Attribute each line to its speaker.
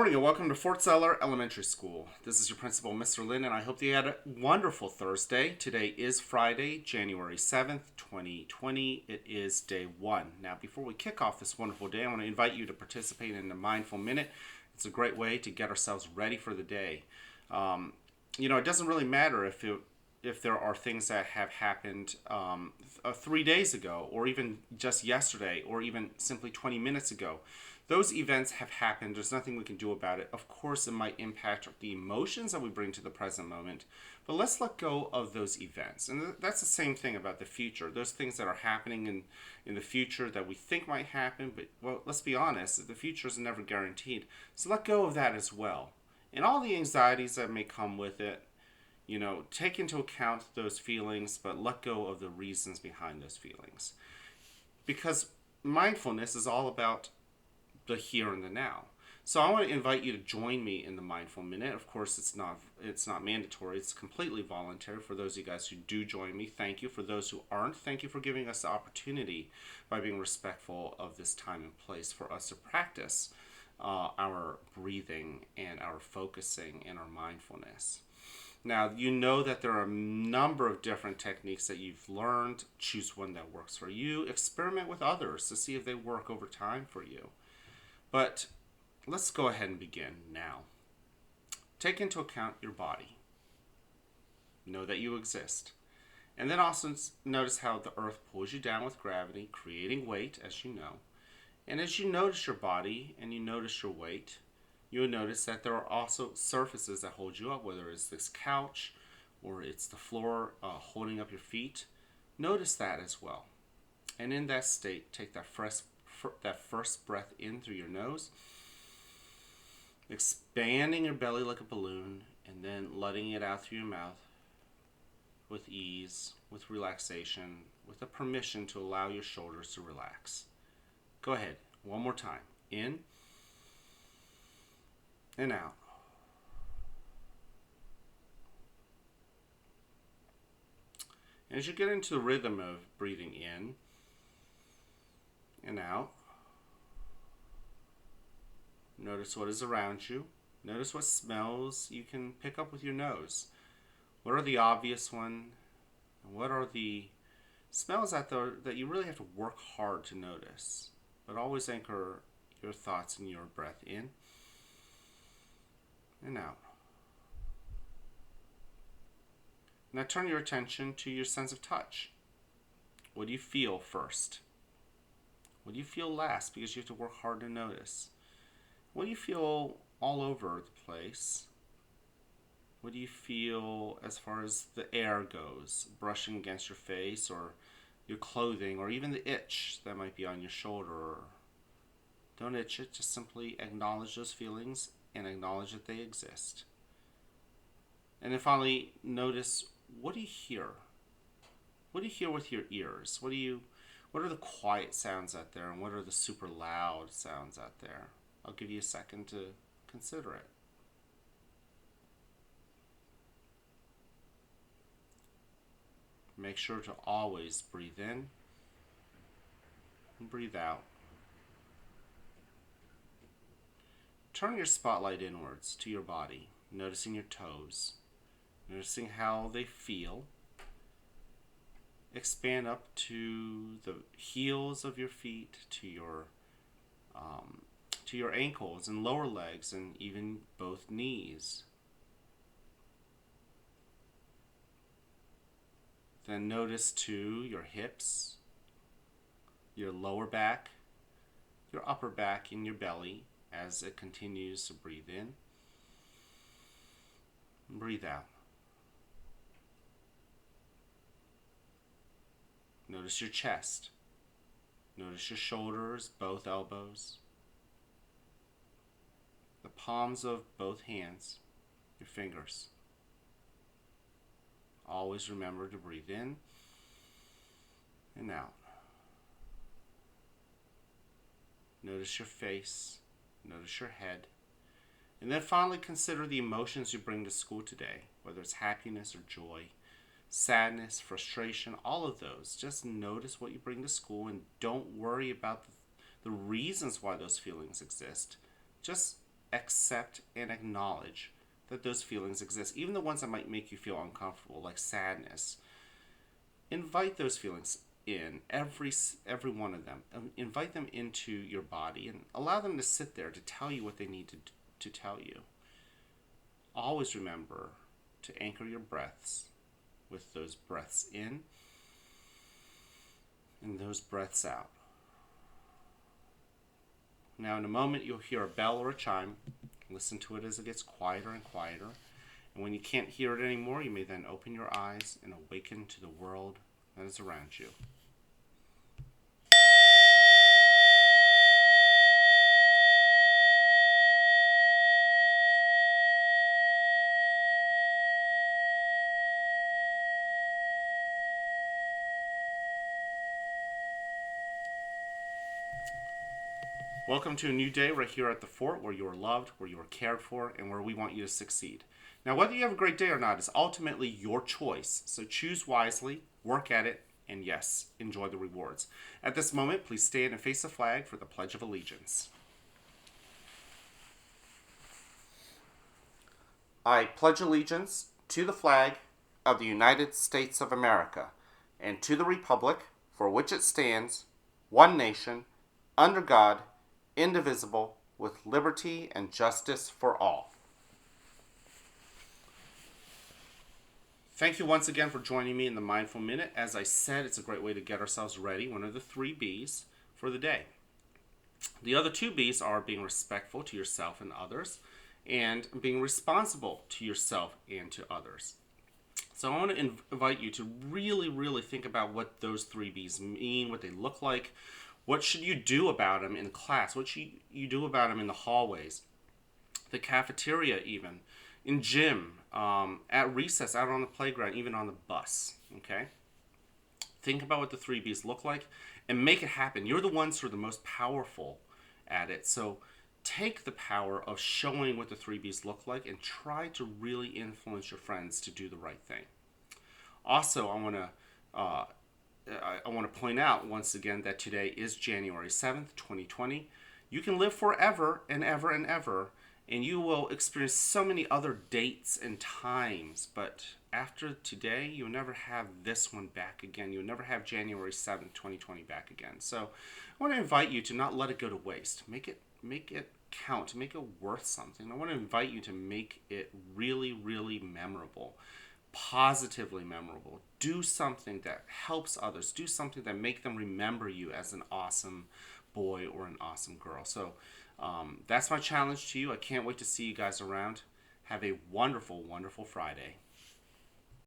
Speaker 1: Morning and welcome to Fort Zeller Elementary School. This is your principal, Mr. Lynn, and I hope that you had a wonderful Thursday. Today is Friday, January 7th, 2020. It is day one. Now, before we kick off this wonderful day, I want to invite you to participate in a mindful minute. It's a great way to get ourselves ready for the day. It doesn't really matter if there are things that have happened 3 days ago, or even just yesterday, or even simply 20 minutes ago. Those events have happened. There's nothing we can do about it. Of course, it might impact the emotions that we bring to the present moment, but let's let go of those events. And that's the same thing about the future. Those things that are happening in the future that we think might happen, but, well, let's be honest, the future is never guaranteed. So let go of that as well. And all the anxieties that may come with it, take into account those feelings, but let go of the reasons behind those feelings. Because mindfulness is all about the here and the now. So I want to invite you to join me in the mindful minute. Of course, it's not mandatory. It's completely voluntary. For those of you guys who do join me, thank you. For those who aren't, thank you for giving us the opportunity by being respectful of this time and place for us to practice our breathing and our focusing and our mindfulness. Now, you know that there are a number of different techniques that you've learned. Choose one that works for you. Experiment with others to see if they work over time for you. But let's go ahead and begin now. Take into account your body. Know that you exist. And then also notice how the earth pulls you down with gravity, creating weight, as you know. And as you notice your body and you notice your weight, you'll notice that there are also surfaces that hold you up, whether it's this couch or it's the floor holding up your feet. Notice that as well. And in that state, take that first breath in through your nose, expanding your belly like a balloon, and then letting it out through your mouth with ease, with relaxation, with a permission to allow your shoulders to relax. Go ahead, one more time. In and out. And as you get into the rhythm of breathing in and out, notice what is around you. Notice what smells you can pick up with your nose. What are the obvious ones? And what are the smells that you really have to work hard to notice? But always anchor your thoughts and your breath in and out. Now turn your attention to your sense of touch. What do you feel first? What do you feel last? Because you have to work hard to notice. What do you feel all over the place? What do you feel as far as the air goes, brushing against your face or your clothing, or even the itch that might be on your shoulder? Don't itch it, just simply acknowledge those feelings and acknowledge that they exist. And then finally, notice, what do you hear? What do you hear with your ears? What are the quiet sounds out there, and what are the super loud sounds out there? I'll give you a second to consider it. Make sure to always breathe in and breathe out. Turn your spotlight inwards to your body, noticing your toes, noticing how they feel. Expand up to the heels of your feet, to your ankles and lower legs, and even both knees. Then notice too your hips, your lower back, your upper back, and your belly as it continues to breathe in and breathe out. Notice your chest. Notice your shoulders, both elbows, the palms of both hands, your fingers. Always remember to breathe in and out. Notice your face, notice your head, and then finally consider the emotions you bring to school today, whether it's happiness or joy, sadness, frustration, all of those. Just notice what you bring to school and don't worry about the reasons why those feelings exist. Just accept and acknowledge that those feelings exist, even the ones that might make you feel uncomfortable, like sadness. Invite those feelings in, every one of them. Invite them into your body and allow them to sit there to tell you what they need to tell you. Always remember to anchor your breaths with those breaths in and those breaths out. Now, in a moment, you'll hear a bell or a chime. Listen to it as it gets quieter and quieter. And when you can't hear it anymore, you may then open your eyes and awaken to the world that is around you. Welcome to a new day right here at the fort, where you are loved, where you are cared for, and where we want you to succeed. Now, whether you have a great day or not is ultimately your choice. So choose wisely, work at it, and yes, enjoy the rewards. At this moment, please stand and face the flag for the Pledge of Allegiance. I pledge allegiance to the flag of the United States of America and to the republic for which it stands, one nation, under God, indivisible, with liberty and justice for all. Thank you once again for joining me in the Mindful Minute. As I said, it's a great way to get ourselves ready, one of the 3 B's for the day. The other 2 B's are being respectful to yourself and others, and being responsible to yourself and to others. So I want to invite you to really, really think about what those 3 B's mean, what they look like. What should you do about them in class? What should you do about them in the hallways, the cafeteria even, in gym, at recess, out on the playground, even on the bus, okay? Think about what the 3 B's look like and make it happen. You're the ones who are the most powerful at it. So take the power of showing what the 3 B's look like and try to really influence your friends to do the right thing. Also, I want to point out once again that today is January 7th, 2020. You can live forever and ever and ever, and you will experience so many other dates and times, but after today, you'll never have this one back again. You'll never have January 7th, 2020 back again. So I want to invite you to not let it go to waste. Make it count, make it worth something. I want to invite you to make it really, really memorable. Positively memorable. Do something that helps others. Do something that make them remember you as an awesome boy or an awesome girl. So that's my challenge to you. I can't wait to see you guys around. Have a wonderful, wonderful Friday.